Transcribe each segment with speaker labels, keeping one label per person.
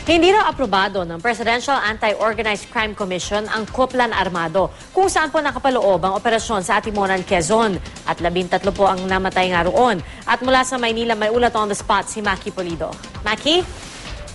Speaker 1: Hindi raw aprobado ng Presidential Anti-Organized Crime Commission ang Koplan Armado, kung saan po nakapaloob ang operasyon sa Atimonan, Quezon. At 13 po ang namatay nga roon. At mula sa Maynila, may ulat on the spot si Maki Polido. Maki?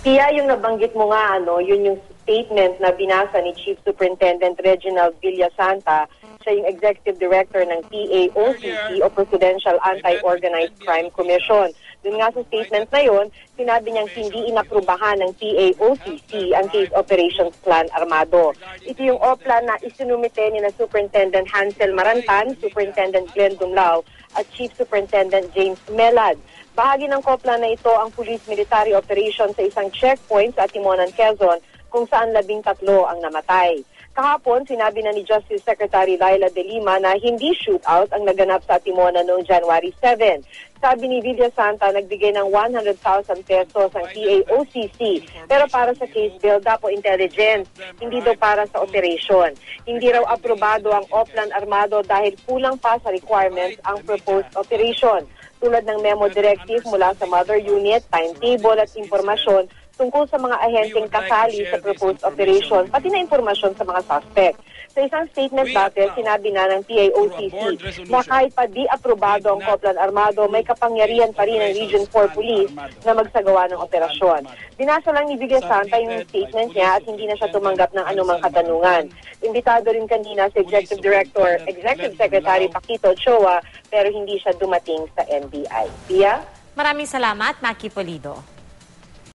Speaker 2: Tia, yung nabanggit mo nga, yun yung statement na binasa ni Chief Superintendent Reginald Villasanta, siya yung Executive Director ng PAOCC o Presidential Anti-Organized Crime Commission. Doon nga sa statement na yun, sinabi niyang hindi inaprubahan ng PAOCC ang Case Operations Plan Armado. Ito yung OPLAN na isinumite ni na Superintendent Hansel Marantan, Superintendent Glenn Dumlao at Chief Superintendent James Melad. Bahagi ng COPLAN na ito ang police military operation sa isang checkpoint sa Atimonan, Quezon, kung saan 13 ang namatay. Kahapon, sinabi na ni Justice Secretary Laila De Lima na hindi shootout ang naganap sa Atimonan noong January 7. Sabi ni Villasanta, nagbigay ng 100,000 pesos ang PAOCC, pero para sa case build-up o intelligence, hindi daw para sa operation. Hindi raw aprobado ang Oplan Armado dahil kulang pa sa requirements ang proposed operation, tulad ng memo directive mula sa mother unit, timetable at impormasyon tungkol sa mga ahenteng kasali sa proposed operation, pati na impormasyon sa mga suspect. Sa isang statement dati, sinabi na ng PAOCC na kahit pa di aprobado ang Koplan Armado, may kapangyarihan pa rin ang Region 4 Police na magsagawa ng operasyon. Binasa lang ni Villasanta yung statement niya at hindi na siya tumanggap ng anumang katanungan. Imbitado rin kanina si Executive Director, Executive Secretary Paquito Ochoa, pero hindi siya dumating sa NBI. Pia?
Speaker 1: Maraming salamat, Maki Polido.